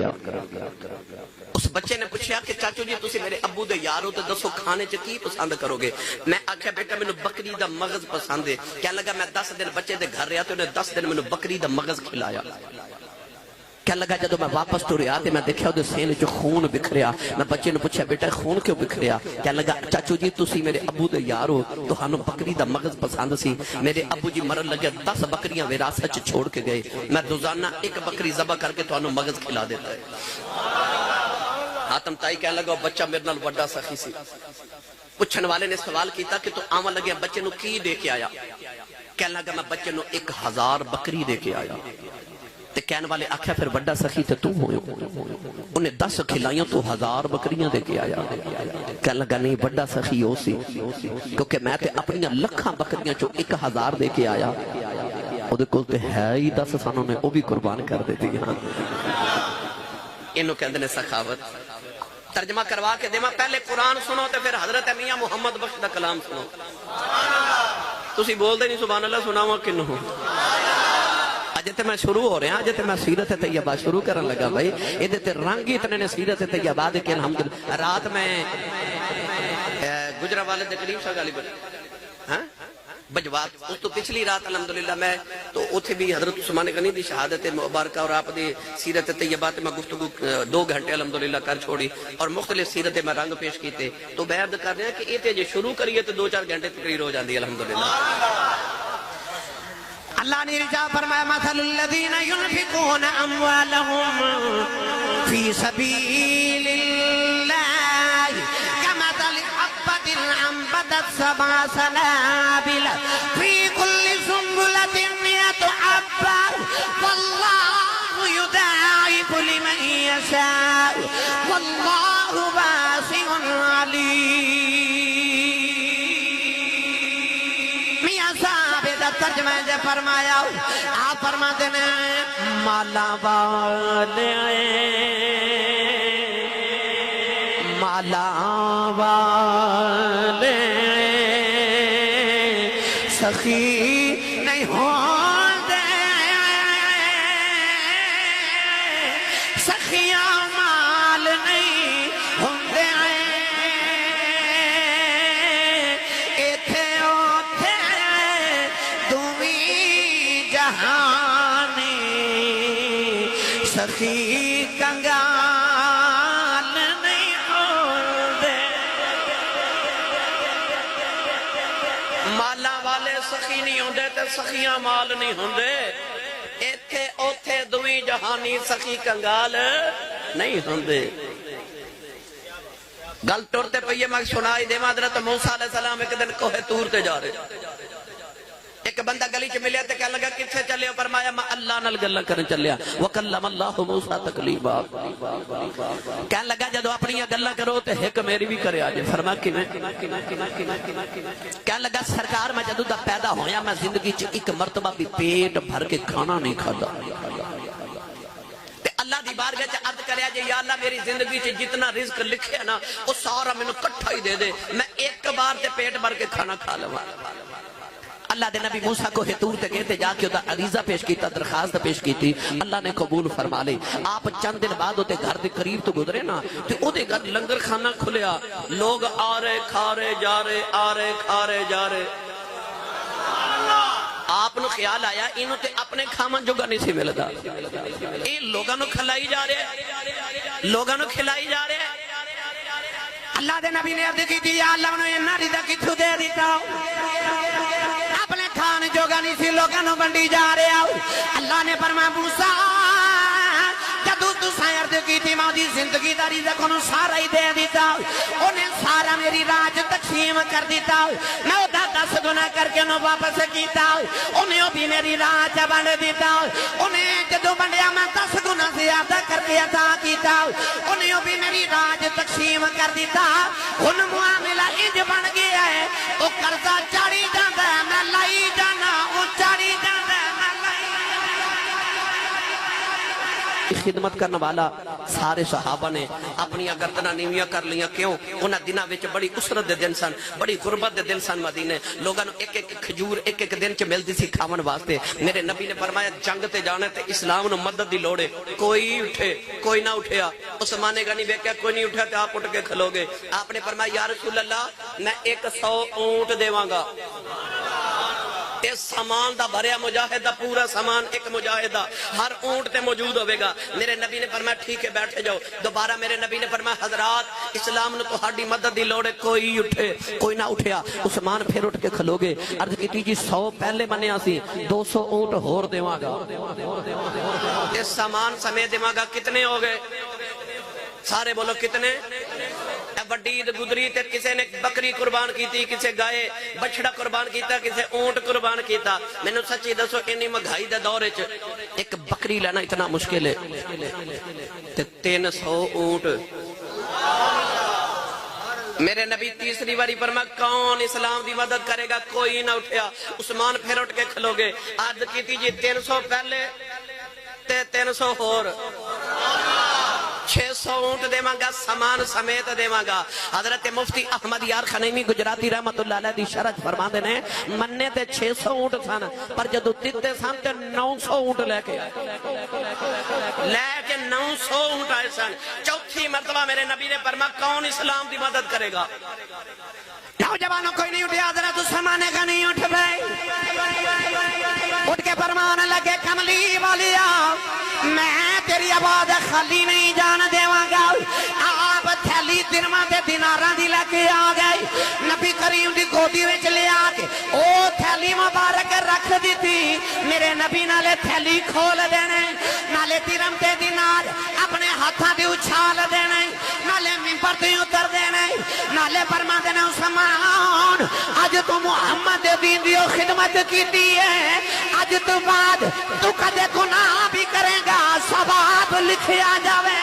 گیا۔ اس بچے نے پوچھا کہ چاچو جی تسی میرے ابو دے یار ہو تے دسو کھانے چ کی پسند کرو گے؟ میں آکھیا بیٹا مینوں بکری دا مغز پسند ہے۔ کہنے لگا میں 10 دن بچے دے گھر رہا تے انہیں 10 دن مینوں بکری دا مغز کھلایا۔ کہنے لگا جدو میں واپس ٹریا تے میں دیکھا دے سینے جو خون بکھریا۔ میں بچے نے پوچھا بیٹا خون کیوں بکھریا؟ کہنے لگا چاچو جی تسی میرے ابو دے یار ہو تو ہانو بکری دا مغز پسند سی، میرے ابو جی مرن لگے 10 بکریاں وراثت چھوڑ کے گئے، میں روزانہ ایک بکری ذبح کر کے تو ہانو مغز کھلا دیتا ہے۔ حاتم تائی کہنے لگا بچہ میرے نال وڈا سخی سی۔ پوچھن والے نے سوال کیتا کہ تو آمن لگے بچے نو کی دے کے آیا؟ کہنے لگا میں بچے نو 1000 بکری دے کے آیا۔ تے کہنے والے آکھیا پھر وڈا سخی تے تو ہوئے، انہیں 10 کھلائیوں تو 1000 بکریاں دے کے آیا۔ کہنے لگا نہیں وڈا سخی ہو سی، کیونکہ میں تے اپنی لکھاں بکریاں چو 1000 دے کے آیا، او دے کول تے ہے ہی 10 سانوں نے او بھی قربان کر دیتی۔ انہوں کہندے نے سخاوت۔ ترجمہ کروا کے دیما پہلے قرآن سنو تے پھر حضرت میاں محمد بخش دا کلام سنو۔ تسی بول دے نہیں سبحان اللہ سناواں کنوں؟ اجے تے میں شروع ہو رہے ہیں، اجے تے میں سیرت طیبہ شروع کرن لگا بھائی، ایدے تے رنگ ہی اتنے نے سیرت طیبہ دے کہ الحمدللہ۔ رات میں گجرانوالے دے قریب شاہ غالب بجوات اس تو پچھلی رات الحمدللہ میں تو اتھے بھی حضرت عثمان غنی دی شہادت مبارکہ اور آپ دی سیرت طیبات میں گفتگو 2 گھنٹے الحمدللہ کر چھوڑی اور مختلف سیرت میں رنگ پیش کیتے، تو بیعت کر رہے ہیں کہ یہ جو شروع کریے تو 2-4 گھنٹے تقریر ہو جاندی الحمدللہ۔ اللہ نے رجا فرمایا مثل الذین ينفقون اموالهم فی سبیل اللہ کمثل حبۃ انبتت 7 سنابل فی کل سنبلۃ 100 حبۃ واللہ یضاعف لمن یشاء واللہ واسع علیم۔ ترجمہ جے فرمایا آپ فرماتے ہیں مالا والے سخی نہیں ہوندے، سخیاں مال نہیں ہوندے، ایتھے اوتھے دوویں جہانی سخی کنگال نہیں ہوندے۔ مالا والے سخی نہیں ہوندے تے سخیاں مال نہیں ہوندے، ایتھے اوتھے دوویں جہانی سخی کنگال نہیں ہوندے۔ گل ٹرتے پئیے میں سنائی دے حضرت موسیٰ علیہ السلام ایک دن کوہ طور تے جا رہے، ایک بندہ گلی چ ملیا تے کہنے لگا کتھے چلے ہو؟ فرمایا میں اللہ نال گلاں کرن چلیا۔ وکلم اللہ موسیٰ تکلیما، کہنے لگا جدو اپنی گلاں کرو تے ایک میری بھی کرے آجے۔ فرمایا کیویں؟ کہنے لگا سرکار میں جدو دا پیدا ہویا میں زندگی چ ایک مرتبہ بھی پیٹ بھر کے کھانا نہیں کھادا۔ اللہ دی بارگاہ چ عرض کریا جے یا اللہ میری زندگی چ جتنا رزق لکھیا نا وہ سارا مینوں کٹھا ہی دے دے، میں ایک بار تے پیٹ بھر کے کھانا کھا لواں۔ اللہ دے نبی موسیٰ کو طور تے گئے تے جا کے عریضہ پیش کیتا، درخواست پیش کی تھی، اللہ نے قبول فرما لے۔ آپ چند دن بعد ہوتے گھر دے قریب تو گزرے نا تے او دے گھر لنگر خانہ کھلیا، لوگ آ رہے کھا رہے جا رہے، آ رہے کھا رہے جا رہے۔ آپ نو خیال آیا انہوں تے اپنے کھامن جو گا نہیں سی ملتا، اے لوگاں نو کھلائی جا رہے، لوگاں نو کھلائی جا رہے۔ اللہ دے نبی نے عرض کی تھی یا اللہ انہوں انہا رزق کتھو دے دیتا اپنے کھانے جو گا نہیں سی لوگاں نو بنڈی جا رہے۔ اللہ نے فرمایا موسیٰ جدو تو سائر کی تھی ماں زندگی دا رزق انہوں سارا ہی دے دیتا، انہیں سارا میری راج تقسیم کر دیتا، میں ادا 10 گنا کر کے انہوں واپس کیتا، انہیں بھی میری راج بند دیتا، انہیں جدو بندیا میں 10 گنا زیادہ کر کے عطا کیتا، انہیں بھی میری راج تقسیم کر دیتا۔ ان معاملہ انج بن گیا ہے وہ قرضہ چاڑی جاندہ ہے میں لائی جانا، وہ چاڑی جاندہ ہے میں لائی خدمت کرنے والا سارے صحابہ نے اپنی گردناں نیویاں کر لیاں. کیوں؟ انہاں دناں وچ بڑی اسرت دے دن سن, بڑی غربت دے دن سن. مدینے لوگاں نوں ایک ایک کھجور ایک ایک دن چ ملدی سی کھاون واسطے. میرے نبی نے فرمایا جنگ تے جانے تے اسلام نوں مدد دی لوڑ ہے. کوئی اٹھے کوئی نہ اٹھیا. عثمان غنی ویکھیا کوئی نہیں اٹھیا تے آپ اٹھ کے کھلو گے. آپ نے فرمایا یا رسول اللہ میں 100 اونٹ دیواں گا. اس سامان دا بھریا مجاہد دا پورا سامان ایک مجاہد دا ہر اونٹ تے موجود ہوئے گا. میرے نبی نے فرمایا ٹھیک ہے بیٹھے جاؤ. دوبارہ میرے نبی نے فرمایا حضرات اسلام نے تہاڈی مدد دی لوڑ ہے. کوئی اٹھے کوئی نہ اٹھیا. عثمان پھر اٹھ کے کھلو گے. عرض کیتی جی 100 پہلے منیا سی 200 اونٹ ہور دیواں گا. اس سامان سمیت دیواں گا. کتنے ہو گئے سارے بولو کتنے؟ بڑی گزری تے کسے نے بکری قربان کیتی, کسے گائے بچڑا قربان کیتا, کسے اونٹ قربان کیتا. میں نے سچی دسو انی مہنگائی دے دور وچ ایک بکری لینا اتنا مشکل ہے تے 300 اونٹ. میرے نبی تیسری باری فرمایا کون اسلام دی مدد کرے گا؟ کوئی نہ اٹھیا. عثمان پھر اٹھ کے کھلو گے. عرض کیتی جی 300 پہلے تے 300 ہور 600 اونٹ دیواں گا سامان سمیت دیواں گا. حضرت مفتی احمد یار خنیمی گجراتی رحمت اللہ علیہ دی شرح فرماندے نے مننے تے 600 اونٹ سن پر جدو دتے سن تے 900 اونٹ لے کے 900 اونٹ آئے سن. چوتھی مرتبہ میرے نبی نے فرمایا کون اسلام دی مدد کرے گا؟ نوجوانوں کوئی نہیں اٹھیا. حضرت عثمان غنی اٹھ گئے. اٹھ کے فرمان لگے کملی والیا میں تیری آواز خالی نہیں جان دیواں گا. آپ تھیلی درہماں تے دیناراں دی لے کے آ گئے. نبی کریم دی گودی وچ لے آ کے او تھیلی مبارک رکھ دیتی. میرے نبی نالے تھیلی کھول دینے, نالے درہم تے دینار اپنے ہاتھاں تے اچھال دینے, نالے منبر تے اتر دینے, نالے فرمان دینے عثمان اج تو محمد دین دی خدمت کیتی ہے, اج تو بعد تو کدے گناہ بھی کرے گا ثواب لکھیا جاوے